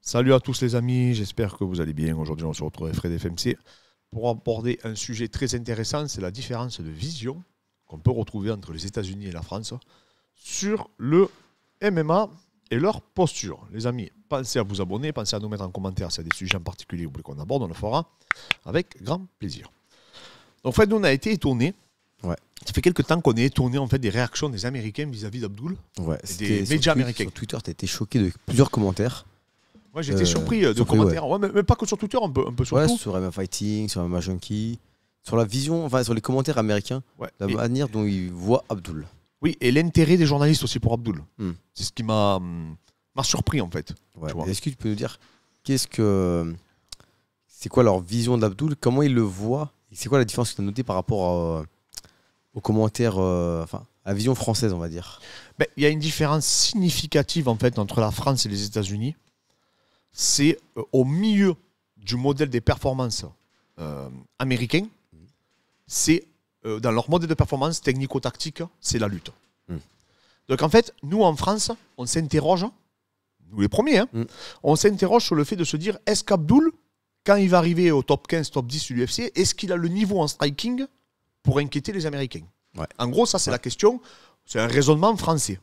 Salut à tous les amis, j'espère que vous allez bien. Aujourd'hui on se retrouve avec Fred FMC pour aborder un sujet très intéressant, c'est la différence de vision qu'on peut retrouver entre les États-Unis et la France sur le MMA et leur posture. Les amis, pensez à vous abonner, pensez à nous mettre en commentaire s'il y a des sujets en particulier que vous voulez qu'on aborde, on le fera avec grand plaisir. Donc Fred, nous on a été étonnés. Ouais. Ça fait quelques temps qu'on est étonné en fait des réactions des Américains vis-à-vis d'Abdul. Ouais, des médias américains. Sur Twitter, tu as été choqué de plusieurs commentaires. Moi j'ai été surpris de commentaires, ouais, mais pas que sur Twitter, un peu sur tout. Sur MMA Fighting, sur MMA Junkie, sur la vision, enfin sur les commentaires américains, la manière dont ils voient Abdul. Oui, et l'intérêt des journalistes aussi pour Abdul. C'est ce qui m'a surpris en fait. Ouais. Est-ce que tu peux nous dire c'est quoi leur vision d'Abdul, comment ils le voient, c'est quoi la différence que tu as notée par rapport aux commentaires, enfin à la vision française, on va dire? Il y a une différence significative en fait entre la France et les États-Unis. C'est au milieu du modèle des performances américains, c'est dans leur modèle de performance technico-tactique, c'est la lutte. Donc en fait, nous en France, on s'interroge, nous les premiers, on s'interroge sur le fait de se dire, est-ce qu'Abdul, quand il va arriver au top 15, top 10 de l'UFC, est-ce qu'il a le niveau en striking pour inquiéter les Américains? En gros, ça c'est la question, c'est un raisonnement français.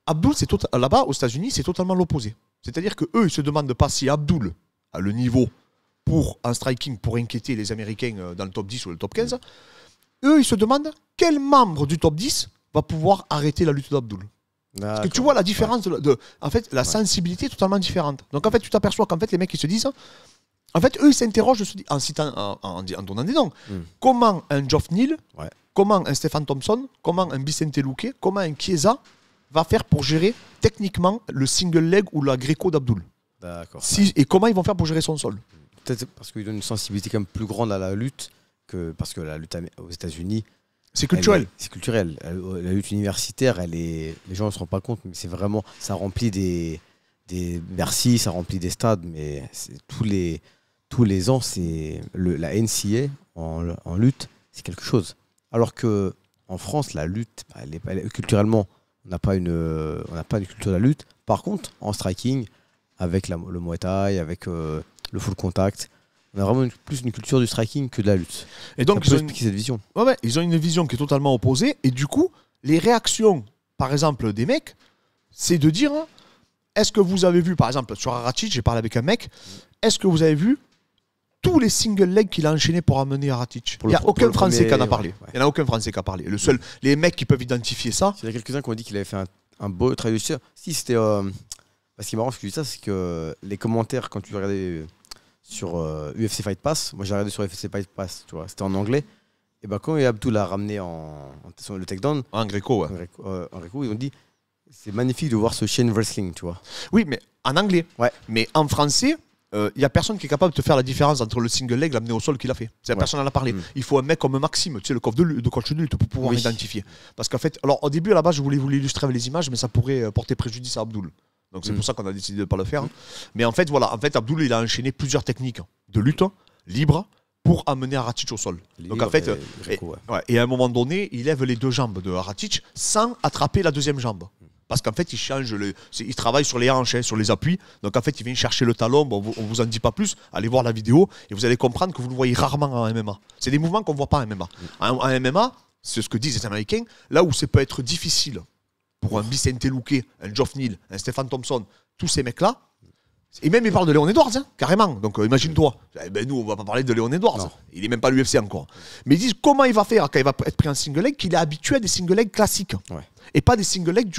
Abdul, là-bas aux États-Unis, c'est totalement l'opposé. C'est-à-dire qu'eux, ils se demandent pas si Abdul a le niveau en striking pour inquiéter les Américains dans le top 10 ou le top 15. Eux, ils se demandent quel membre du top 10 va pouvoir arrêter la lutte d'Abdul. Parce que tu vois la différence, en fait, la sensibilité est totalement différente. Donc en fait, tu t'aperçois qu'en fait, les mecs, ils se disent, en fait, eux, ils s'interrogent en donnant des noms. Comment un Geoff Neal, comment un Stephen Thompson, comment un Vicente Luque, comment un Chiesa va faire pour gérer techniquement le single leg ou la gréco d'Abdul. D'accord. Et comment ils vont faire pour gérer son sol? Peut-être parce qu'ils ont une sensibilité quand même plus grande à la lutte parce que la lutte aux États-Unis, c'est culturel. C'est culturel. La lutte universitaire, les gens ne se rendent pas compte, mais c'est vraiment, ça remplit des Bercy, ça remplit des stades, mais tous les ans, c'est la NCA en lutte, c'est quelque chose. Alors que en France, la lutte, culturellement, on n'a pas une culture de la lutte. Par contre, en striking, avec le Muay Thai, avec le full contact, on a vraiment plus une culture du striking que de la lutte. Et donc, ils ont expliqué cette vision. Ils ont une vision qui est totalement opposée. Et du coup, les réactions, par exemple, des mecs, c'est de dire, est-ce que vous avez vu, par exemple, sur Aratic, j'ai parlé avec un mec, est-ce que vous avez vu tous les single legs qu'il a enchaînés pour amener Aratic? Il n'y a aucun Français qui en a parlé. Il n'y en a aucun Français qui a parlé. Les mecs qui peuvent identifier ça. Il y a quelques-uns qui ont dit qu'il avait fait un beau travail de tir. Si, c'était. Ce qui est marrant, ce que je dis ça, c'est que les commentaires, quand tu regardais sur UFC Fight Pass, moi j'ai regardé sur UFC Fight Pass, tu vois, c'était en anglais. Et ben quand Abdul a ramené le takedown. En gréco, en gréco, ils ont dit c'est magnifique de voir ce chain wrestling, tu vois. Oui, mais en anglais. Mais en français. Il n'y a personne qui est capable de te faire la différence entre le single leg, l'amener au sol qu'il a fait. Personne n'en a parlé. Il faut un mec comme Maxime, tu sais, le coach de lutte, pour pouvoir identifier. Parce qu'en fait, alors au début, à la base, je voulais vous l'illustrer avec les images, mais ça pourrait porter préjudice à Abdul. Donc c'est pour ça qu'on a décidé de ne pas le faire. Mais en fait, voilà, Abdul, il a enchaîné plusieurs techniques de lutte libre pour amener Aratic au sol. Donc en fait, et à un moment donné, il lève les deux jambes de Aratic sans attraper la deuxième jambe. Parce qu'en fait, il travaille sur les hanches, sur les appuis. Donc en fait, il vient chercher le talon. Bon, on ne vous en dit pas plus. Allez voir la vidéo et vous allez comprendre que vous le voyez rarement en MMA. C'est des mouvements qu'on ne voit pas en MMA. En MMA, c'est ce que disent les Américains, là où ça peut être difficile pour un Vicente Luque, un Geoff Neal, un Stephen Thompson, tous ces mecs-là. Et même ils parlent de Léon Edwards, carrément. Donc imagine-toi. Nous, on ne va pas parler de Léon Edwards. Non. Il n'est même pas à l'UFC encore. Mais ils disent comment il va faire quand il va être pris en single leg, qu'il est habitué à des single legs classiques. Et pas des single legs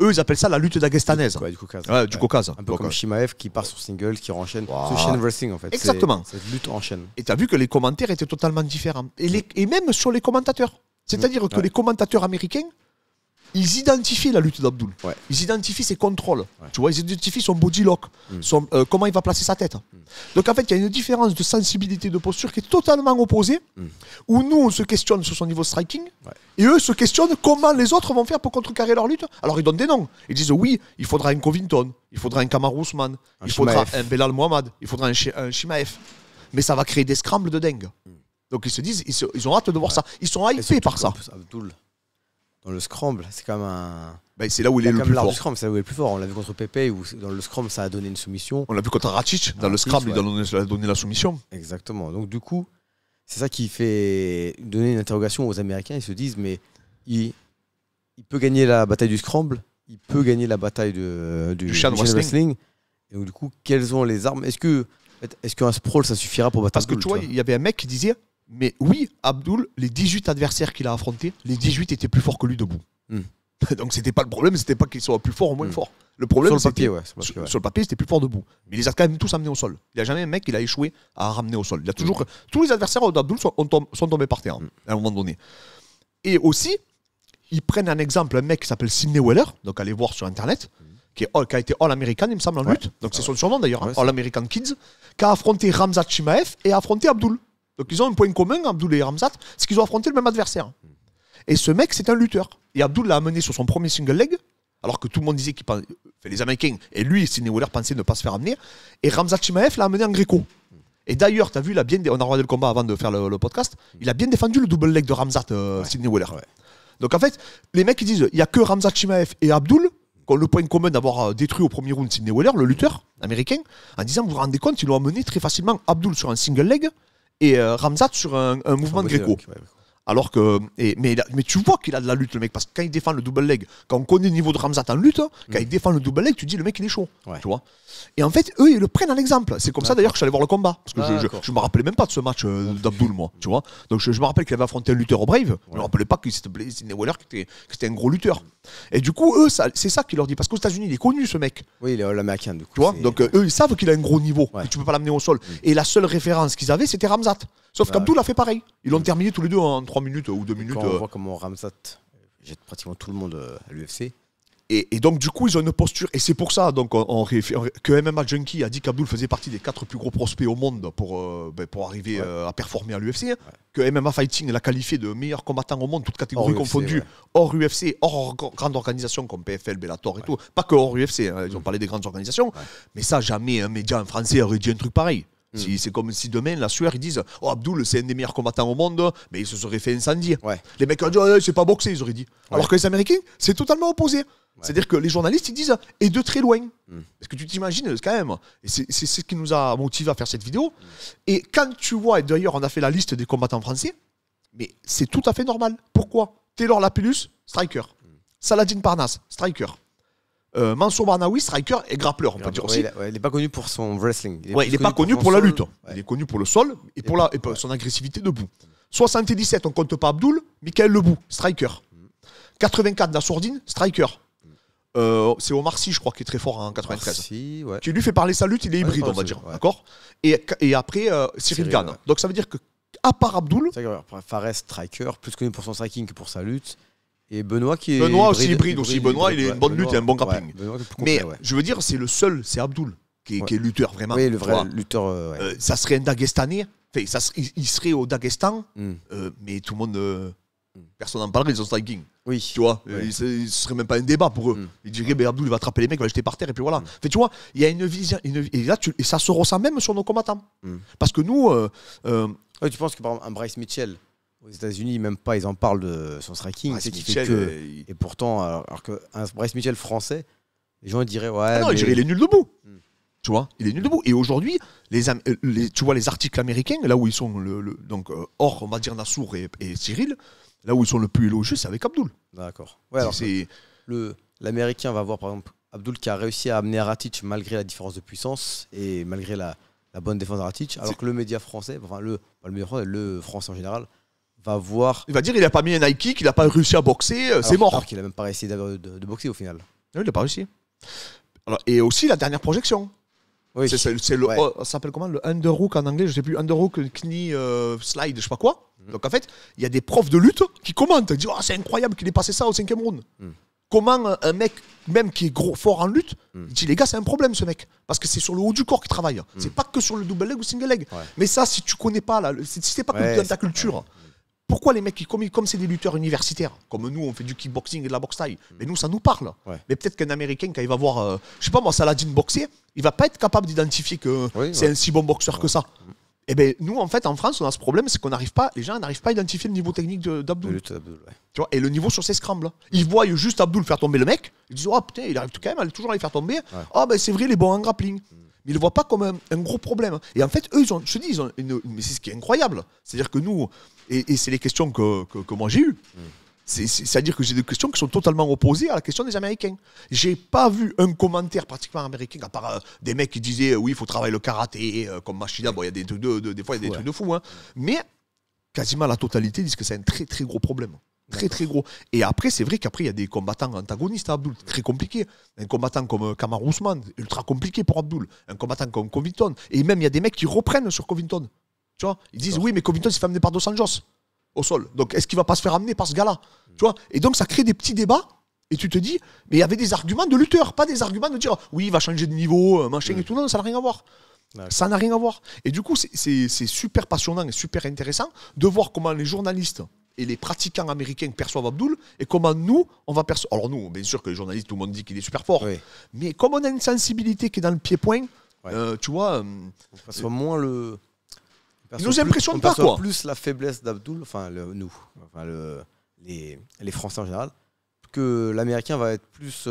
Eux, ils appellent ça la lutte dagestanaise. Du Caucase. Du Caucase. Un peu comme Shimaev qui part sur single, qui enchaîne. Ce chain wrestling, en fait. Exactement. Cette lutte en chaîne. Et tu as vu que les commentaires étaient totalement différents. Et même sur les commentateurs. C'est-à-dire que les commentateurs américains, ils identifient la lutte d'Abdul. Ils identifient ses contrôles. Tu vois, ils identifient son body lock, comment il va placer sa tête. Donc en fait, il y a une différence de sensibilité de posture qui est totalement opposée, où nous, on se questionne sur son niveau striking, et eux se questionnent comment les autres vont faire pour contrecarrer leur lutte. Alors ils donnent des noms. Ils disent oui, il faudra un Covington, il faudra un Kamaru Usman, il faudra un Belal Mohamed, il faudra un Shimaev. Mais ça va créer des scrambles de dingue. Donc ils se disent, ils ont hâte de voir ça. Ils sont hypés par ça. Abdul, dans le scramble, c'est quand même un. Ben, c'est là où il est le quand plus même l'art fort. du scramble, c'est là où il est le plus fort. On l'a vu contre Pepe, où dans le scramble, ça a donné une soumission. On l'a vu contre Ratic, dans le Ratic, scramble, ouais. il a donné la soumission. Exactement. Donc du coup, c'est ça qui fait donner une interrogation aux Américains. Ils se disent, mais il peut gagner la bataille du scramble, il peut gagner la bataille du Chain Wrestling. Et donc du coup, quelles sont les armes? Est-ce qu'un sprawl, ça suffira pour battre Parce que Abdul, tu vois, il y avait un mec qui disait, mais oui, Abdul, les 18 adversaires qu'il a affrontés, les 18 étaient plus forts que lui debout. Donc c'était pas le problème, c'était pas qu'ils soient plus forts ou moins forts. Le problème, sur le papier, c'était- ouais. Sur le papier, ouais. Sur le papier, c'était plus fort debout. Mais il les a quand même tous amenés au sol. Il n'y a jamais un mec qui a échoué à ramener au sol. Il a toujours... Tous les adversaires d'Abdul sont tombés par terre, à un moment donné. Et aussi, ils prennent un exemple, un mec qui s'appelle Sidney Weller, donc allez voir sur Internet, qui a été All-American, il me semble, en lutte. Donc c'est son surnom d'ailleurs, Ouais, All-American Kids, qui a affronté Ramzat Chimaev et a affronté Abdul. Donc ils ont un point commun, Abdul et Ramzat, c'est qu'ils ont affronté le même adversaire. Et ce mec, c'est un lutteur. Et Abdul l'a amené sur son premier single leg, alors que tout le monde disait qu'il pensait, les Américains, et lui, Sidney Weller, pensaient ne pas se faire amener. Et Ramzat Chimaev l'a amené en gréco. Et d'ailleurs, tu as vu, on a regardé le combat avant de faire le podcast, il a bien défendu le double leg de Ramzat, Sidney Weller. Ouais. Donc en fait, les mecs ils disent, il n'y a que Ramzat Chimaev et Abdul qui ont le point commun d'avoir détruit au premier round Sidney Weller, le lutteur américain, en disant, vous vous rendez compte, ils l'ont amené très facilement Abdul sur un single leg et Ramzat sur un mouvement de gréco. Ouais. Alors que. Mais tu vois qu'il a de la lutte, le mec, parce que quand il défend le double leg, quand on connaît le niveau de Ramzat en lutte, quand il défend le double leg, tu dis le mec il est chaud. Ouais. Tu vois. Et en fait, eux, ils le prennent en exemple. C'est comme ça d'ailleurs que je suis allé voir le combat. Parce que D'accord. je me rappelais même pas de ce match d'Abdul, moi. Tu vois. Donc je me rappelle qu'il avait affronté un lutteur au Brave. Je me rappelais pas que c'était Sidney Weller qui était un gros lutteur. Et du coup, eux, c'est ça qu'ils leur dit. Parce qu'aux États-Unis, il est connu, ce mec. Oui, il est All-Américain, du coup. Tu vois. Donc eux, ils savent qu'il a un gros niveau. Ouais. Que tu peux pas l'amener au sol. Et la seule référence qu'ils avaient, c'était Ramzat. Sauf qu'Abdul a fait pareil. Ils l'ont terminé tous les deux en 3 minutes ou 2 minutes. Quand on voit comment Ramzat jette pratiquement tout le monde à l'UFC. Et donc, du coup, ils ont une posture. Et c'est pour ça donc, que MMA Junkie a dit qu'Abdul faisait partie des 4 plus gros prospects au monde pour arriver à performer à l'UFC. Que MMA Fighting l'a qualifié de meilleur combattant au monde, toutes catégories Hors UFC, confondues, hors UFC, hors grandes organisations comme PFL, Bellator et tout. Pas que hors UFC, hein, ils ont parlé des grandes organisations. Mais ça, jamais un média en français aurait dit un truc pareil. C'est comme si demain, la sueur, ils disent oh, Abdul, c'est un des meilleurs combattants au monde, mais il se serait fait incendier. Ouais. Les mecs ont dit oh, c'est pas boxé, ils auraient dit. Alors que les Américains, c'est totalement opposé. C'est-à-dire que les journalistes, ils disent et de très loin. Parce que tu t'imagines quand même, et c'est ce qui nous a motivé à faire cette vidéo. Et quand tu vois, et d'ailleurs, on a fait la liste des combattants français, mais c'est tout à fait normal. Pourquoi Taylor Lapillus, striker. Saladin Parnasse, striker. Mansour Barnaoui, striker et grappleur, on peut dire aussi. Il n'est pas connu pour son wrestling. Il n'est pas connu son pour la sol. lutte. Ouais. Il est connu pour le sol et pour son agressivité debout. 77, on compte pas Abdul, Michael Lebou, striker. 84, Nassourdine, striker. C'est Omar Sy, je crois, qui est très fort en 93. Si, ouais. Qui lui fait parler sa lutte, il est hybride, on va dire. Ouais. D'accord et après, Cyril Gane. ouais. Donc ça veut dire que, à part Abdul, C'est vrai que Fares, striker, plus connu pour son striking que pour sa lutte. Et Benoît qui est. Benoît aussi hybride aussi. Benoît, il est une bonne lutte et un bon grappling. Ouais, Benoît, plus mais complet, ouais. je veux dire, c'est le seul, c'est Abdul, qui est lutteur, vraiment. Oui, le Tu vrai vois. lutteur. Ouais. Ça serait un Dagestanais. Enfin, il serait au Daghestan, mais tout le monde. Personne n'en parlerait de son striking. Oui. Tu vois, Ouais. ce serait même pas un débat pour eux. Ils diraient, ben Abdul, il va attraper les mecs, il va les jeter par terre, et puis voilà. Fait, tu vois, il y a une vision. Et là, et ça se ressent même sur nos combattants. Parce que nous. Ouais, tu penses que par exemple, un Bryce Mitchell aux États-Unis, même pas, ils en parlent de son striking. Bryce C'est qu'il Mitchell, fait que. Et pourtant, alors qu'un Bryce Mitchell français, les gens ils diraient ouais. non, mais... il dirait, il est nul debout. Tu vois, il est nul debout. Et aujourd'hui, tu vois les articles américains, là où ils sont, donc hors, on va dire, Nassour et Cyril, là où ils sont le plus élogieux, c'est avec Abdul. D'accord. Ouais, alors C'est- l'Américain va voir par exemple Abdul qui a réussi à amener Ratic malgré la différence de puissance et malgré la bonne défense de Ratic, alors que le média français, enfin pas le média français, le français en général, va voir. Il va dire, il n'a pas mis un Nike, qu'il n'a pas réussi à boxer, c'est mort. Alors qu'il a même pas essayé de boxer au final. Non, il n'a pas réussi. Alors, et aussi la dernière projection. Oui. C'est le, Ouais. ça s'appelle comment, le underhook en anglais, je sais plus, underhook, knee, slide, je sais pas quoi. Donc en fait, il y a des profs de lutte qui commentent, ils disent oh, c'est incroyable qu'il ait passé ça au 5e round. Comment un mec, même qui est gros, fort en lutte, il dit les gars, c'est un problème ce mec. Parce que c'est sur le haut du corps qu'il travaille. C'est pas que sur le double leg ou single leg. Ouais. Mais ça, si tu connais pas, là, si c'est pas Ouais, dans ta c'est- culture, pourquoi les mecs, comme c'est des lutteurs universitaires, comme nous, on fait du kickboxing et de la boxe taille, mais nous, ça nous parle. Ouais. Mais peut-être qu'un Américain, quand il va voir, je sais pas moi, Saladin boxer, il va pas être capable d'identifier que Oui, c'est ouais. un si bon boxeur que ça. Eh ben, nous, en fait, en France, on a ce problème, c'est qu'on n'arrive pas, les gens n'arrivent pas à identifier le niveau technique d'Abdul. Ouais. Tu vois, et le niveau sur ses scrambles. Ils voient juste Abdul faire tomber le mec, ils disent, oh putain, il arrive quand même à toujours les faire tomber. Ouais. Ah ben c'est vrai, il est bon en grappling. Mais ils le voient pas comme un gros problème. Et en fait, eux, je te dis, ils ont mais c'est ce qui est incroyable. C'est-à-dire que nous, et c'est les questions que moi j'ai eues. C'est-à-dire que j'ai des questions qui sont totalement opposées à la question des Américains. J'ai pas vu un commentaire pratiquement américain, à part des mecs qui disaient oui, il faut travailler le karaté, comme Machida. Bon, il y a des trucs des fois, il y a des trucs de fou. Hein. Mais quasiment la totalité disent que c'est un très très gros problème. Très très gros. Et après, c'est vrai qu'après, il y a des combattants antagonistes à Abdul, très compliqués. Un combattant comme Kamaru Usman, ultra compliqué pour Abdul. Un combattant comme Covington. Et même, il y a des mecs qui reprennent sur Covington. Tu vois, ils disent oui, mais Covington s'est fait amener par Dos Anjos au sol. Donc, est-ce qu'il va pas se faire amener par ce gars-là? Tu vois? Et donc, ça crée des petits débats. Et tu te dis, mais il y avait des arguments de lutteur, pas des arguments de dire oui, il va changer de niveau, machin et tout. Non, ça n'a rien à voir. Ça n'a rien à voir. Et du coup, c'est super passionnant et super intéressant de voir comment les journalistes et les pratiquants américains perçoivent Abdul et comment nous, on va percevoir. Alors, nous, bien sûr que les journalistes, tout le monde dit qu'il est super fort. Oui. Mais comme on a une sensibilité qui est dans le pied-point, tu vois. On perçoit moins le. Il nous impressionne pas, quoi. On perçoit plus la faiblesse d'Abdul, enfin, nous, enfin, les Français en général, que l'Américain va être plus.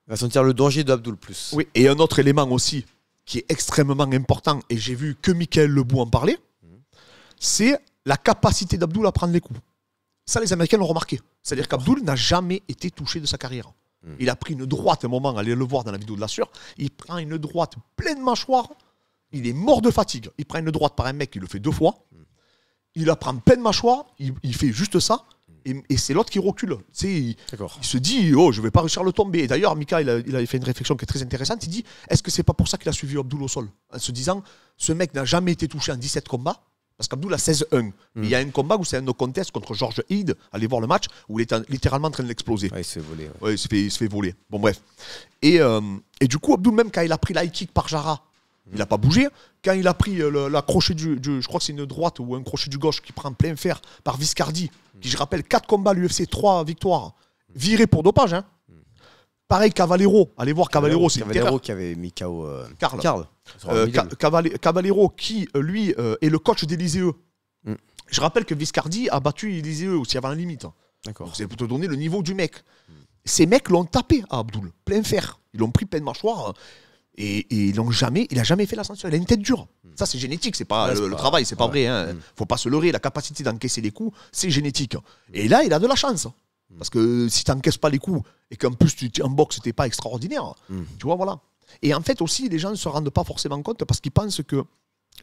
Va sentir le danger d'Abdul plus. Oui, et un autre élément aussi qui est extrêmement important, et j'ai vu que Michael Lebou en parler, c'est la capacité d'Abdul à prendre les coups. Ça, les Américains l'ont remarqué. C'est-à-dire qu'Abdul n'a jamais été touché de sa carrière. Il a pris une droite, un moment, allez le voir dans la vidéo de la sueur, il prend une droite pleine mâchoire, il est mort de fatigue. Il prend une droite par un mec qui le fait 2 fois, il la prend pleine mâchoire, il fait juste ça, et c'est l'autre qui recule. Il se dit, oh, je vais pas réussir à le tomber. Et d'ailleurs, Mika, il a fait une réflexion qui est très intéressante. Il dit, est-ce que c'est pas pour ça qu'il a suivi Abdul au sol? En se disant, ce mec n'a jamais été touché en 17 combats, parce qu'Abdul a 16-1. Il y a un combat où c'est un no contest contre George Head, allez voir le match, où il est littéralement en train de l'exploser. Ouais, il se fait voler. Ouais, il se fait voler. Bon, bref. Et du coup, Abdul, même quand il a pris l'high kick par Jara, il n'a pas bougé. Quand il a pris la crochet je crois que c'est une droite ou un crochet du gauche qui prend plein fer par Viscardi, qui, je rappelle, 4 combats à l'UFC, 3 victoires, viré pour dopage. Hein. Pareil, Cavallero. Allez voir Cavallero, c'est Cavallero qui avait mis KO Karl. Cavallero qui, lui, est le coach d'Elysée. Je rappelle que Viscardi a battu Elysée aussi avant la limite. D'accord. C'est pour te donner le niveau du mec. Ces mecs l'ont tapé à Abdul, plein fer. Ils l'ont pris pleine mâchoire. Et il n'a jamais fait l'ascension. Il a une tête dure. Ça, c'est génétique. C'est pas le travail, c'est pas vrai. Hein. Faut pas se leurrer. La capacité d'encaisser les coups, c'est génétique. Et là, il a de la chance. Parce que si tu n'encaisses pas les coups et qu'en plus, en boxe, c'était pas extraordinaire, tu vois, voilà. Et en fait, aussi, les gens ne se rendent pas forcément compte parce qu'ils pensent que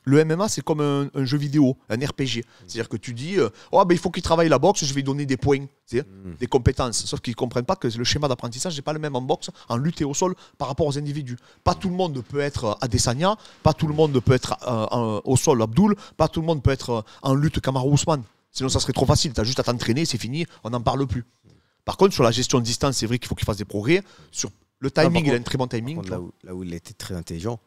le MMA, c'est comme un jeu vidéo, un RPG. C'est-à-dire que tu dis, il faut qu'il travaille la boxe, je vais lui donner des points, des compétences. Sauf qu'ils ne comprennent pas que le schéma d'apprentissage n'est pas le même en boxe, en lutte et au sol, par rapport aux individus. Pas tout le monde peut être Adesanya, pas tout le monde peut être au sol Abdul, pas tout le monde peut être en lutte Kamaru Usman. Sinon, ça serait trop facile. Tu as juste à t'entraîner, c'est fini, on n'en parle plus. Par contre, sur la gestion de distance, c'est vrai qu'il faut qu'il fasse des progrès. Sur le timing, il a un très bon timing. Contre, là où il était très intelligent,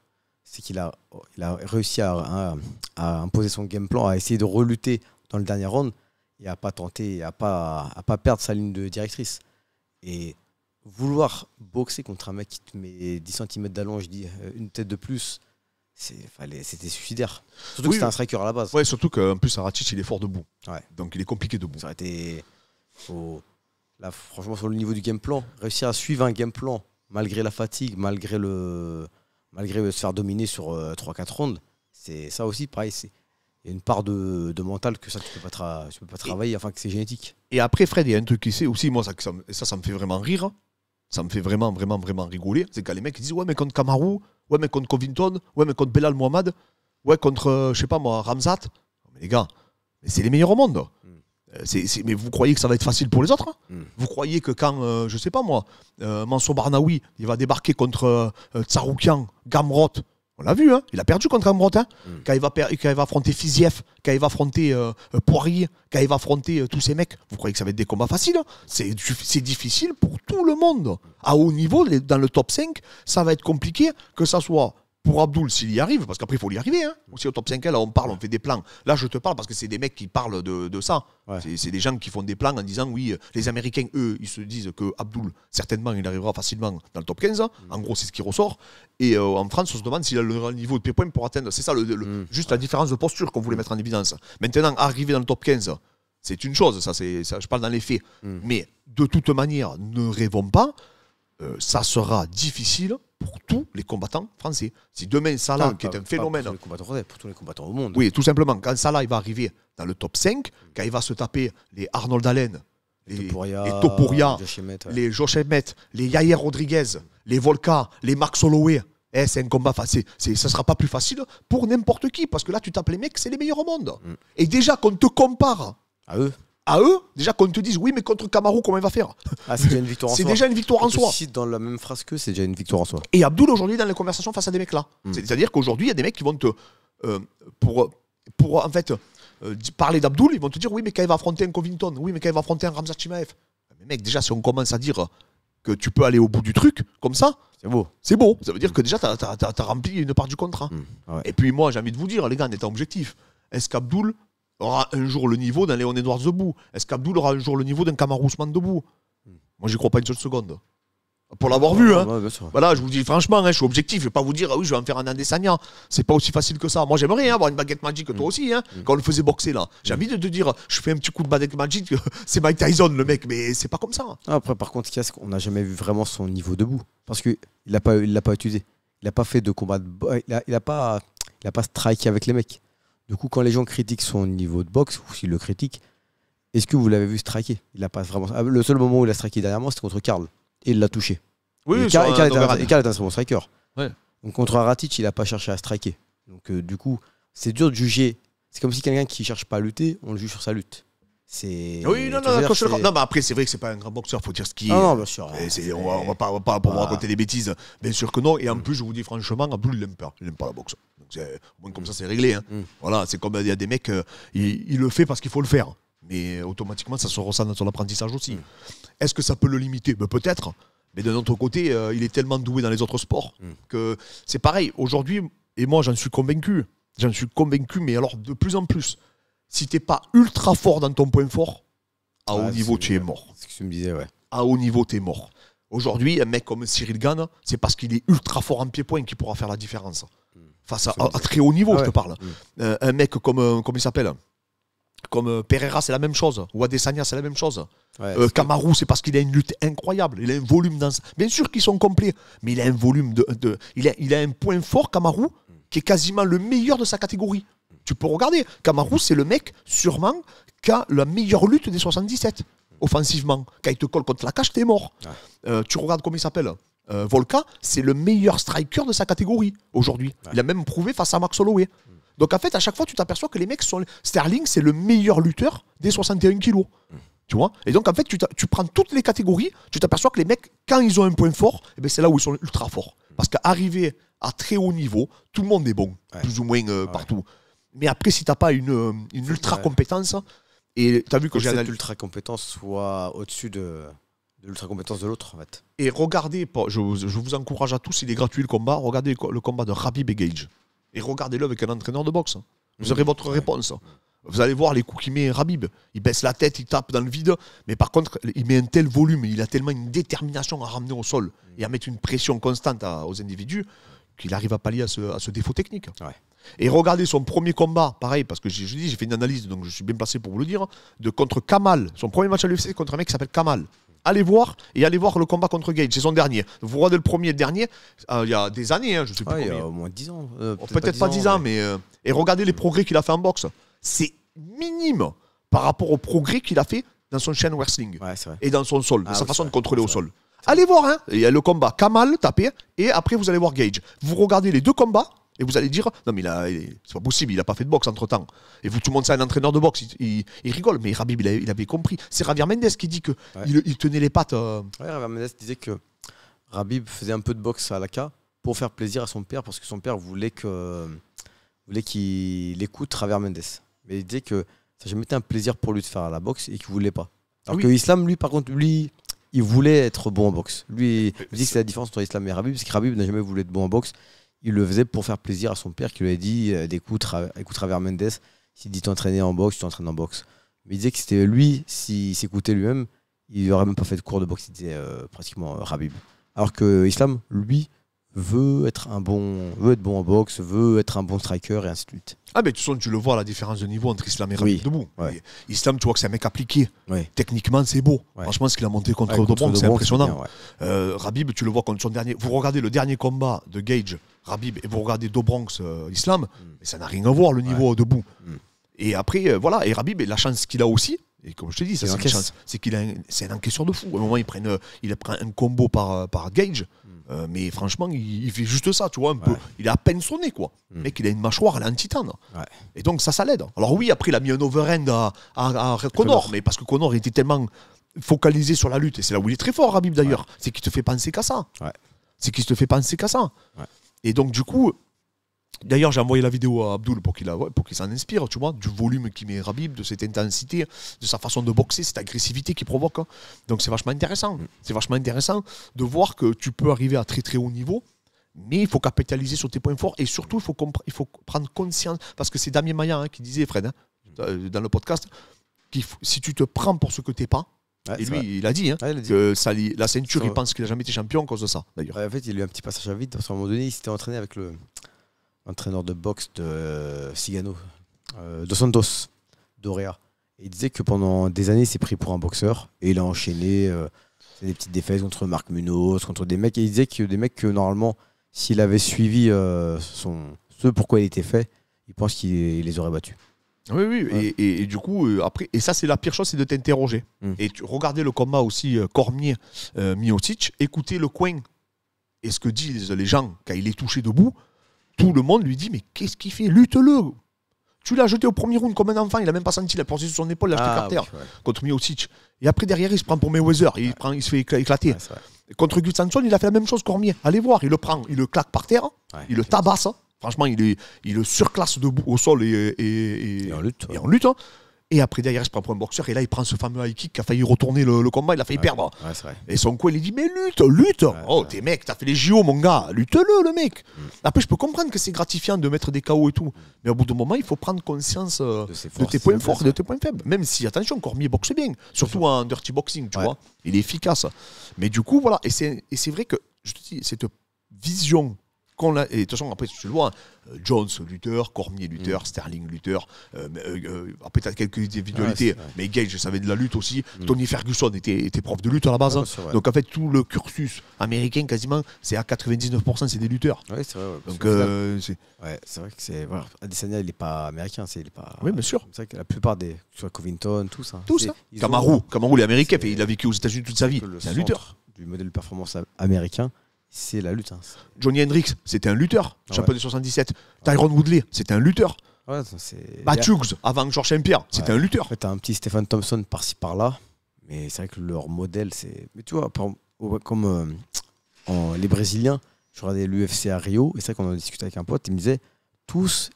c'est qu'il a réussi à imposer son game plan, à essayer de relutter dans le dernier round et à pas tenter, à pas perdre sa ligne de directrice. Et vouloir boxer contre un mec qui te met 10 cm d'allonge, une tête de plus, c'était suicidaire. Surtout que c'était un striker à la base. Ouais, surtout qu'en plus, Aratic, il est fort debout. Ouais. Donc il est compliqué debout. Ça aurait été. Là, franchement, sur le niveau du game plan, réussir à suivre un game plan malgré la fatigue, malgré se faire dominer sur 3-4 rounds, c'est ça aussi, pareil. Il y a une part de mental que ça, tu peux pas travailler, enfin que c'est génétique. Et après, Fred, il y a un truc qui c'est aussi, moi, ça me fait vraiment rire. Ça me fait vraiment, vraiment, vraiment rigoler. C'est quand les mecs disent, ouais, mais contre Kamaru, ouais, mais contre Covington, ouais, mais contre Belal Mohamed, ouais, contre, je sais pas moi, Ramzat. Mais les gars, c'est les meilleurs au monde. Mais vous croyez que ça va être facile pour les autres? Vous croyez que quand, je sais pas moi, Mansour Barnaoui, il va débarquer contre Tsaroukian, Gamrot, on l'a vu, hein, il a perdu contre Gamrot, hein, quand il va affronter Fiziev, quand il va affronter Poirier, quand il va affronter tous ces mecs, vous croyez que ça va être des combats faciles? Hein? C'est difficile pour tout le monde. À haut niveau, dans le top 5, ça va être compliqué, que ça soit pour Abdul, s'il y arrive, parce qu'après, il faut y arriver. Hein. Aussi au top 5, là, on parle, on fait des plans. Là, je te parle parce que c'est des mecs qui parlent de ça. Ouais. C'est des gens qui font des plans en disant, oui, les Américains, eux, ils se disent que Abdul, certainement, il arrivera facilement dans le top 15. En gros, c'est ce qui ressort. Et en France, on se demande s'il a le niveau de pied-point pour atteindre. C'est ça, juste la différence de posture qu'on voulait mettre en évidence. Maintenant, arriver dans le top 15, c'est une chose, ça, je parle dans les faits. Mais de toute manière, ne rêvons pas, ça sera difficile pour tous les combattants français. Si demain Salah, qui est un phénomène. Pour tous les combattants français, pour tous les combattants au monde. Oui, tout simplement. Quand Salah il va arriver dans le top 5, quand il va se taper les Arnold Allen, les Topuria, les Josh Emmett, les Yair Rodriguez, les Volka, les Max Holloway, c'est un combat facile. Ça ne sera pas plus facile pour n'importe qui, parce que là, tu tapes les mecs, c'est les meilleurs au monde. Et déjà, qu'on te compare à eux, déjà qu'on te dise oui, mais contre Kamaru, comment il va faire? C'est déjà une victoire en soi. C'est déjà une victoire en soi. Si dans la même phrase que c'est déjà une victoire en soi. Et Abdul aujourd'hui dans les conversations face à des mecs là. C'est-à-dire qu'aujourd'hui il y a des mecs qui vont te pour en fait parler d'Abdul, ils vont te dire oui, mais quand il va affronter un Covington, oui, mais quand il va affronter un Khamzat Chimaev. Mais mec, déjà si on commence à dire que tu peux aller au bout du truc comme ça, c'est beau. C'est beau. Ça veut dire que déjà t'as rempli une part du contrat. Ouais. Et puis moi j'ai envie de vous dire les gars, en étant objectif, est-ce qu'Abdul aura un jour le niveau d'un Léon Edwards debout? Est-ce qu'Abdul aura un jour le niveau d'un Kamaru Usman debout? Moi, j'y crois pas une seule seconde. Pour l'avoir vu, hein. Voilà, je vous dis franchement, hein, je suis objectif. Je vais pas vous dire, ah oui, je vais en faire un Adesanya. C'est pas aussi facile que ça. Moi, j'aimerais avoir une baguette magique, toi aussi, hein, quand on le faisait boxer là. J'ai envie de te dire, je fais un petit coup de baguette magique, c'est Mike Tyson, le mec, mais c'est pas comme ça. Après, par contre, on n'a jamais vu vraiment son niveau debout. Parce qu'il l'a pas utilisé. Il n'a pas fait de combat. Il a pas striké avec les mecs. Du coup, quand les gens critiquent son niveau de boxe, ou s'ils le critiquent, est-ce que vous l'avez vu striker? Il a pas vraiment. Le seul moment où il a striké dernièrement, c'était contre Karl. Et il l'a touché. Oui, Karl est un très bon striker. Ouais. Donc contre Ratic, il n'a pas cherché à striker. Donc du coup, c'est dur de juger. C'est comme si quelqu'un qui ne cherche pas à lutter, on le juge sur sa lutte. Oui, non, mais après, c'est vrai que c'est pas un grand boxeur, faut dire ce qui est. Non, bien sûr. On va pas pour raconter des bêtises, bien sûr que non. Et en plus, je vous dis franchement, Abdul, il aime pas la boxe. Donc, au moins, comme ça, c'est réglé. Hein. Voilà, c'est comme il y a des mecs, il le fait parce qu'il faut le faire. Mais automatiquement, ça se ressent dans son apprentissage aussi. Est-ce que ça peut le limiter? Peut-être. Mais d'un autre côté, il est tellement doué dans les autres sports que c'est pareil. Aujourd'hui, et moi, j'en suis convaincu. Mais alors de plus en plus. Si t'es pas ultra fort dans ton point fort, à haut niveau, tu es mort. C'est ce que tu me disais, ouais. À haut niveau, tu es mort. Aujourd'hui, un mec comme Cyril Gane, c'est parce qu'il est ultra fort en pied-point qu'il pourra faire la différence. Face à très haut niveau, je te parle. Un mec comme il s'appelle, comme Pereira, c'est la même chose. Ou Adesanya, c'est la même chose. Kamaru, c'est parce qu'il a une lutte incroyable. Il a un volume dans. Bien sûr qu'ils sont complets, mais il a un volume il a un point fort, Kamaru, qui est quasiment le meilleur de sa catégorie. Tu peux regarder. Kamaru, c'est le mec, sûrement, qui a la meilleure lutte des 77, offensivement. Quand il te colle contre la cage, t'es mort. Tu regardes comment il s'appelle. Volka, c'est le meilleur striker de sa catégorie, aujourd'hui. Il a même prouvé face à Max Holloway. Donc, en fait, à chaque fois, tu t'aperçois que les mecs sont... Sterling, c'est le meilleur lutteur des 61 kilos. Tu vois? Et donc, en fait, tu prends toutes les catégories, tu t'aperçois que les mecs, quand ils ont un point fort, eh ben, c'est là où ils sont ultra forts. Parce qu'arriver à très haut niveau, tout le monde est bon, plus ou moins partout. Mais après, si t'as pas une ultra compétence, et t'as vu que j'ai cette ultra compétence soit au-dessus de l'ultra compétence de l'autre, en fait. Et regardez, je vous encourage à tous, il est gratuit le combat, regardez le combat de Khabib et Gage. Et regardez-le avec un entraîneur de boxe. Vous aurez votre réponse. Vous allez voir les coups qu'il met Khabib. Il baisse la tête, il tape dans le vide, mais par contre, il met un tel volume, il a tellement une détermination à ramener au sol et à mettre une pression constante aux individus qu'il arrive à pallier à ce défaut technique. Et regardez son premier combat, pareil, parce que j'ai fait une analyse, donc je suis bien placé pour vous le dire, contre Kamal. Son premier match à l'UFC contre un mec qui s'appelle Kamal. Allez voir le combat contre Gage, c'est son dernier. Vous regardez le premier et le dernier, il y a des années, je sais plus combien. Il y a au moins 10 ans. Peut-être pas 10 ans, mais et regardez les progrès qu'il a fait en boxe. C'est minime par rapport aux progrès qu'il a fait dans son chain wrestling et dans son sol, sa façon de contrôler au sol. Allez voir, hein. Il y a le combat Kamal, tapé, et après vous allez voir Gage. Vous regardez les deux combats, et vous allez dire, non mais c'est pas possible, il n'a pas fait de boxe entre temps. Et vous tout le monde c'est un entraîneur de boxe, il rigole, mais Khabib il avait compris. C'est Javier Mendes qui dit que il tenait les pattes. Javier Mendes disait que Khabib faisait un peu de boxe à l'AK pour faire plaisir à son père, parce que son père voulait qu'il écoute Javier Mendes. Mais il disait que ça n'a jamais été un plaisir pour lui de faire la boxe et qu'il ne voulait pas. Alors que Islam, lui, par contre, il voulait être bon en boxe. Lui, il dit que c'est la différence entre Islam et Khabib, parce que Khabib n'a jamais voulu être bon en boxe. il le faisait pour faire plaisir à son père qui lui a dit écoute Javier Mendes, s'il dit t'entraîner en boxe, tu t'entraînes en boxe. Mais il disait que c'était lui, s'il s'écoutait lui-même, il n'aurait même pas fait de cours de boxe, il disait pratiquement Khabib. Alors que Islam, lui, veut être bon en boxe, veut être un bon striker et ainsi de suite. Ah, mais de toute façon, tu le vois, la différence de niveau entre Islam et Khabib debout. Ouais. Islam, tu vois que c'est un mec appliqué. Ouais. Techniquement, c'est beau. Ouais. Franchement, ce qu'il a monté contre Dobronx, c'est impressionnant. Khabib, tu le vois contre son dernier. Vous regardez le dernier combat de Gage, Khabib, et vous regardez Dobronx, Islam, mais ça n'a rien à voir le niveau debout. Et après, voilà, et Khabib, la chance qu'il a aussi, et comme je te dis, ça, c'est une chance, c'est qu'il a c'est un encaisseur de fou. À un moment, il prend un combo par Gage. Mais franchement, il fait juste ça, tu vois, un peu. Il est à peine sonné, quoi. Le mec, il a une mâchoire, elle est en titane. Et donc, ça l'aide. Alors oui, après, il a mis un overhand à Conor, mais parce que Conor était tellement focalisé sur la lutte, et c'est là où il est très fort, Khabib, d'ailleurs, c'est qu'il te fait penser qu'à ça. C'est qu'il te fait penser qu'à ça. Et donc, du coup, d'ailleurs, j'ai envoyé la vidéo à Abdul pour qu'il s'en inspire, tu vois, du volume qu'il met Khabib, de cette intensité, de sa façon de boxer, cette agressivité qu'il provoque. Hein. Donc c'est vachement intéressant. C'est vachement intéressant de voir que tu peux arriver à très très haut niveau, mais il faut capitaliser sur tes points forts et surtout il faut prendre conscience, parce que c'est Damien Maillat qui disait, Fred, dans le podcast, si tu te prends pour ce que t'es pas, et lui, il a dit, que la ceinture, il pense qu'il n'a jamais été champion à cause de ça, d'ailleurs. En fait, il a eu un petit passage à vide, parce qu'à un moment donné, il s'était entraîné avec l'entraîneur de boxe de Cigano, Dos Santos, d'Orea. Et il disait que pendant des années, il s'est pris pour un boxeur, et il a enchaîné des petites défaites contre Marc Munoz, contre des mecs, et il disait que des mecs que normalement, s'il avait suivi ce pourquoi il était fait, il pense qu'il les aurait battus. Oui, et du coup, après, et ça, c'est la pire chose, c'est de t'interroger. Et regardez le combat aussi Cormier-Miocic, écoutez le coin et ce que disent les gens quand il est touché debout. Tout le monde lui dit, mais qu'est-ce qu'il fait? Lutte-le! Tu l'as jeté au premier round comme un enfant, il a même pas senti la portée sur son épaule, il a jeté par terre contre Miocic. Et après, derrière, il se prend pour Mayweather, il se fait éclater. Contre Gus Sanson, il a fait la même chose, Cormier. Allez voir, il le prend, il le claque par terre, il le tabasse. Franchement, il le surclasse debout au sol et en lutte. Et en lutte. Hein. Et après, derrière, il se prend pour un boxeur. Et là, il prend ce fameux high kick qui a failli retourner le combat. Il a failli perdre. Et son coin, il dit, mais lutte. T'es mec, t'as fait les JO, mon gars. Lutte-le mec. Après, je peux comprendre que c'est gratifiant de mettre des KO et tout. Mais au bout d'un moment, il faut prendre conscience de tes points forts et de tes points faibles. Même si, attention, Cormier boxe bien. Surtout en dirty boxing, tu vois. Il est efficace. Mais du coup, voilà. Et c'est vrai que, je te dis, cette vision qu'on a, et de toute façon, après, tu le vois, Jones, lutteur, Cormier, lutteur, Sterling, lutteur. Après, tu as quelques individualités, mais Gage, je savais de la lutte aussi. Tony Ferguson était prof de lutte à la base. Donc, en fait, tout le cursus américain, quasiment, c'est à 99%, c'est des lutteurs. Oui, c'est vrai. Donc, c'est vrai que c'est. Voilà, Adesanya, il n'est pas américain. Il est pas, oui, bien sûr. C'est vrai que la plupart des. Soit Covington, tout ça. Tout ça. Kamaru, il est américain, il a vécu aux États-Unis toute sa vie. C'est un lutteur. Du modèle de performance américain. C'est la lutte. Hein. Johnny Hendricks, c'était un lutteur, champion de 77. Tyrone Woodley, c'était un lutteur. Matt Hughes, avant Georges Saint-Pierre, c'était un lutteur. En fait, t'as un petit Stephen Thompson par-ci par-là, mais c'est vrai que leur modèle, c'est. Mais tu vois, comme les Brésiliens, je regardais l'UFC à Rio, et c'est vrai qu'on en discutait avec un pote, il me disait, tous,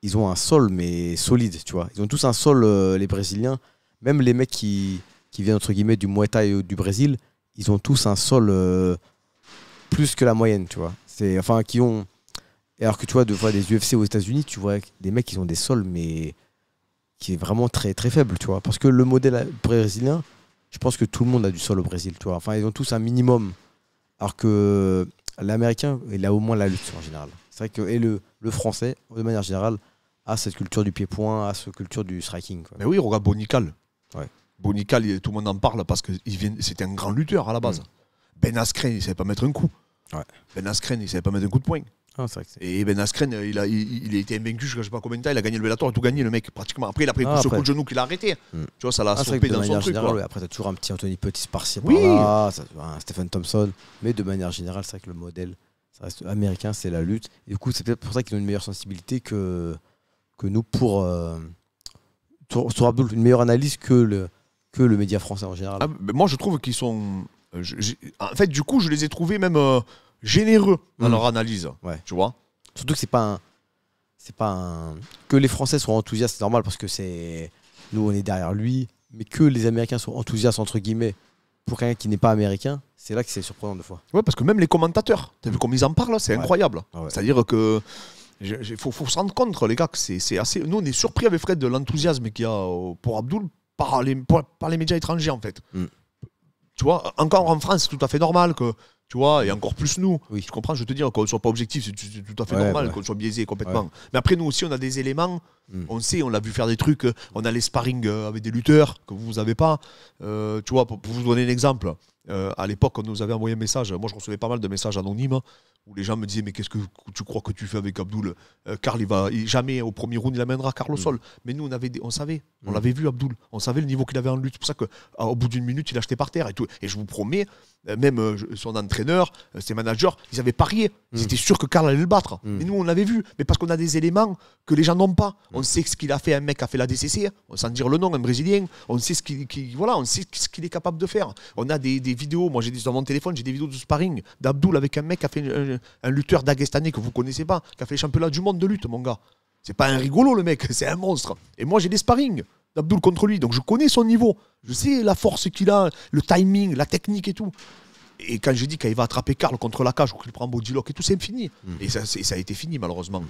ils ont un sol, mais solide, tu vois. Ils ont tous un sol, les Brésiliens, même les mecs qui viennent, entre guillemets, du Muay Thai du Brésil, ils ont tous un sol. Plus que la moyenne, tu vois. Enfin, qui ont. Alors que tu vois, des UFC aux États-Unis, tu vois des mecs qui ont des sols, mais qui est vraiment très très faible, tu vois. Parce que le modèle brésilien, je pense que tout le monde a du sol au Brésil, tu vois. Enfin, ils ont tous un minimum. Alors que l'américain, il a au moins la lutte en général. C'est vrai que et le français, de manière générale, a cette culture du pied-point, a cette culture du striking. Quoi. Mais oui, regarde Bonical. Bonical, tout le monde en parle parce que c'était un grand lutteur à la base. Ben Askren, il ne savait pas mettre un coup. Ben Askren, il ne savait pas mettre un coup de poing. Et Ben Askren, il a été invaincu, je ne sais pas combien de temps, il a gagné le Bellator, il a tout gagné, le mec, pratiquement. Après, il a pris ce coup de genou qu'il a arrêté. Tu vois, ça l'a stoppé dans son truc. Quoi. Après, tu as toujours un petit Anthony Pettis par-ci, par-là, un Stephen Thompson. Mais de manière générale, c'est vrai que le modèle ça reste américain, c'est la lutte. Et du coup, c'est peut-être pour ça qu'ils ont une meilleure sensibilité que nous pour Abdul, une meilleure analyse que le média français en général. Moi, je trouve qu'ils sont. En fait, du coup, je les ai trouvés même généreux dans leur analyse. Tu vois. Surtout que c'est pas que les Français soient enthousiastes, c'est normal parce que nous on est derrière lui, mais que les Américains soient enthousiastes entre guillemets pour quelqu'un qui n'est pas américain, c'est là que c'est surprenant des fois. Ouais, parce que même les commentateurs, t'as vu comme ils en parlent, c'est incroyable. Ah ouais. C'est-à-dire que faut se rendre compte, les gars, que c'est assez. Nous, on est surpris avec Fred de l'enthousiasme qu'il y a pour Abdul par les médias étrangers, en fait. Tu vois, encore en France, c'est tout à fait normal que. Tu vois, et encore plus nous. Oui. Tu comprends, je te dis, qu'on ne soit pas objectif, c'est tout à fait normal qu'on soit biaisé complètement. Ouais. Mais après, nous aussi, on a des éléments. On sait, on l'a vu faire des trucs. On a les sparring avec des lutteurs que vous n'avez pas. Tu vois, pour vous donner un exemple, à l'époque, on nous avait envoyé un message. Moi, je recevais pas mal de messages anonymes où les gens me disaient, mais qu'est-ce que tu crois que tu fais avec Abdul? Karl, jamais au premier round, il amènera Karl au sol. Mais nous, on savait. On l'avait vu, Abdul. On savait le niveau qu'il avait en lutte. C'est pour ça qu'au bout d'une minute, il achetait par terre et tout. Et je vous promets, même son entraîneur, ses managers, ils avaient parié. Ils étaient sûrs que Karl allait le battre. Mais nous, on l'avait vu. Mais parce qu'on a des éléments que les gens n'ont pas. On sait ce qu'il a fait, un mec qui a fait la DCC, sans dire le nom, un Brésilien. On sait ce qu'il est capable de faire. On a des vidéos. Moi, j'ai dit sur mon téléphone, j'ai des vidéos de sparring d'Abdul avec un mec qui a fait un lutteur dagestanais que vous connaissez pas, qui a fait les championnats du monde de lutte, mon gars. C'est pas un rigolo, le mec, c'est un monstre. Et moi, j'ai des sparring d'Abdul contre lui, donc je connais son niveau. Je sais la force qu'il a, le timing, la technique et tout. Et quand j'ai dit qu'il va attraper Karl contre la cage ou qu'il prend bodylock et tout, c'est fini. Et ça a été fini, malheureusement.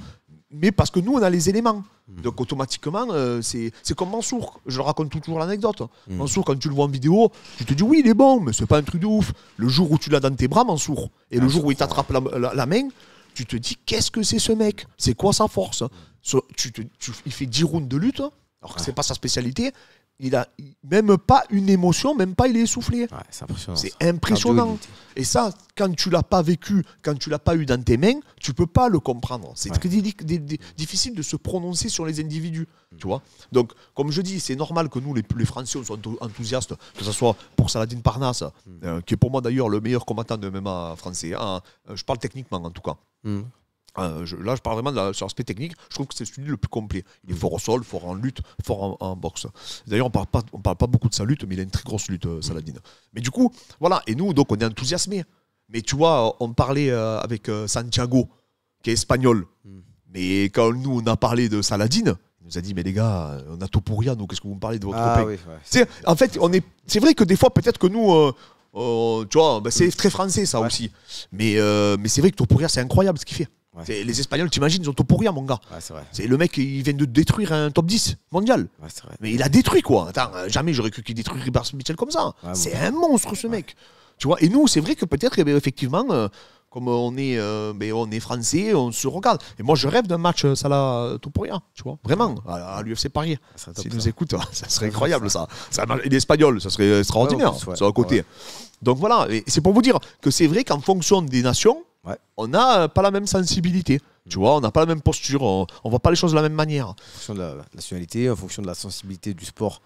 Mais parce que nous, on a les éléments. Donc, automatiquement, c'est comme Mansour. Je le raconte toujours l'anecdote. Mansour, quand tu le vois en vidéo, tu te dis, oui, il est bon, mais c'est pas un truc de ouf. Le jour où tu l'as dans tes bras, Mansour, et le jour où il t'attrape la main, tu te dis, qu'est-ce que c'est ce mec? C'est quoi sa force? Il fait 10 rounds de lutte, alors que c'est pas sa spécialité. Il a même pas une émotion, même pas il est essoufflé. Ouais, c'est impressionnant. C'est impressionnant. Et ça, quand tu l'as pas vécu, quand tu l'as pas eu dans tes mains, tu peux pas le comprendre. C'est très difficile de se prononcer sur les individus. Tu vois. Donc, comme je dis, c'est normal que nous, les Français, on soit enthousiastes, que ce soit pour Saladin Parnasse, qui est pour moi d'ailleurs le meilleur combattant de MMA français. Je parle techniquement en tout cas. Là, je parle vraiment sur l'aspect technique. Je trouve que c'est celui le plus complet. Il est fort au sol, fort en lutte, fort en boxe. D'ailleurs, on parle pas beaucoup de sa lutte, mais il a une très grosse lutte, Saladin. Mais du coup, voilà. Et nous, donc, on est enthousiasmés. Mais tu vois, on parlait avec Santiago, qui est espagnol. Mais quand nous, on a parlé de Saladin, il nous a dit, mais les gars, on a Topuria, nous, qu'est-ce que vous me parlez de votre copain? En fait, c'est vrai que des fois, peut-être que nous... tu vois, c'est très français, ça aussi. Mais c'est vrai que Topuria, c'est incroyable ce qu'il fait. Les Espagnols, t'imagines, ils ont Topuria, mon gars. C'est le mec, il vient de détruire un top 10 mondial. Mais il a détruit, quoi. Attends, jamais j'aurais cru qu'il détruirait Barce Mitchell comme ça. C'est un monstre, ce mec. Tu vois. Et nous, c'est vrai que peut-être, effectivement, comme on est français, on se regarde. Et moi, je rêve d'un match Salah Topuria, tu vois. Vraiment, à l'UFC Paris. S'il nous écoute, ça serait incroyable, ça. Il est espagnol, ça serait extraordinaire, sur à côté. Donc voilà, et c'est pour vous dire que c'est vrai qu'en fonction des nations, on n'a pas la même sensibilité. Tu vois, on n'a pas la même posture, on ne voit pas les choses de la même manière. En fonction de la nationalité, en fonction de la sensibilité du sport.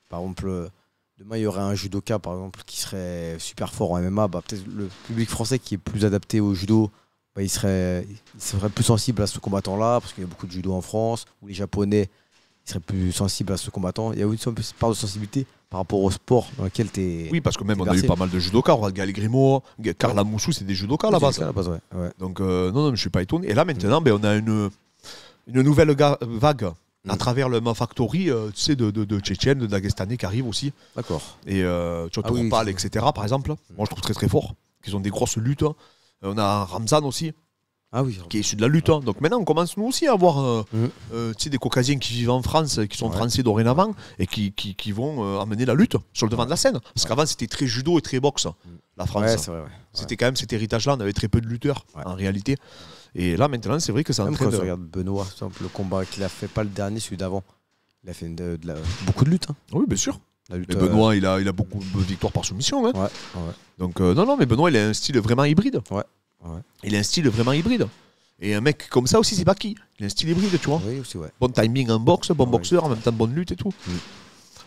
Par exemple, demain, il y aurait un judoka, par exemple, qui serait super fort en MMA. Peut-être le public français qui est plus adapté au judo, il serait plus sensible à ce combattant-là, parce qu'il y a beaucoup de judo en France, ou les Japonais, ils seraient plus sensibles à ce combattant. Il y a une part de sensibilité par rapport au sport dans lequel tu es. Oui, parce que même on a eu pas mal de judokas. On regarde Gaël Grimaud, Karl Amoussou, c'est des judokas à la base. Donc, non, je ne suis pas étonné. Et là, maintenant, on a une nouvelle vague à travers le MMA Factory, tu sais, de Tchétchènes, de Dagestanais qui arrivent aussi. D'accord. Et tu vois, Tourpal, etc., par exemple. Moi, je trouve très très fort. Ils ont des grosses luttes. On a Ramzan aussi. Qui est issu de la lutte. Donc maintenant, on commence nous aussi à avoir des Caucasiens qui vivent en France, qui sont français dorénavant, et qui vont amener la lutte sur le devant de la scène. Parce qu'avant, c'était très judo et très boxe, la France. C'était quand même cet héritage-là, on avait très peu de lutteurs, en réalité. Et là, maintenant, c'est vrai que c'est en train de... Regarde Benoît, le combat qu'il a fait, pas le dernier, celui d'avant. Il a fait beaucoup de luttes. Oui, bien sûr. Mais Benoît, il a beaucoup de victoires par soumission. Donc, non, mais Benoît, il a un style vraiment hybride. Il a un style vraiment hybride. Et un mec comme ça aussi, c'est pas qui. Il a un style hybride, tu vois. Oui, aussi, Bon timing en boxe, bon boxeur, en même temps bonne lutte et tout.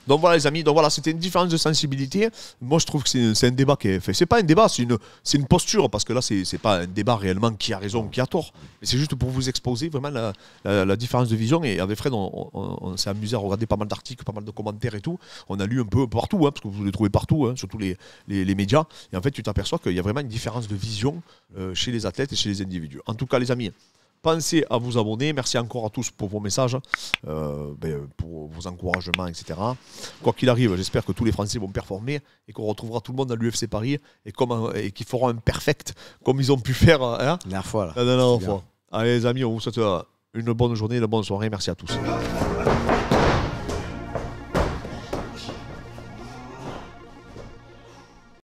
Donc voilà les amis, c'était une différence de sensibilité. Moi je trouve que c'est un débat qui est fait. C'est pas un débat, c'est une posture, parce que là c'est pas un débat réellement qui a raison, qui a tort. Mais c'est juste pour vous exposer vraiment la différence de vision. Et avec Fred, on s'est amusé à regarder pas mal d'articles, pas mal de commentaires et tout. On a lu un peu partout, parce que vous les trouvez partout, surtout les médias. Et en fait tu t'aperçois qu'il y a vraiment une différence de vision chez les athlètes et chez les individus. En tout cas les amis, Pensez à vous abonner. Merci encore à tous pour vos messages, pour vos encouragements, etc. Quoi qu'il arrive, j'espère que tous les Français vont performer et qu'on retrouvera tout le monde à l'UFC Paris et qu'ils feront un perfect comme ils ont pu faire La dernière fois. la dernière fois. Allez les amis, on vous souhaite une bonne journée, une bonne soirée. Merci à tous.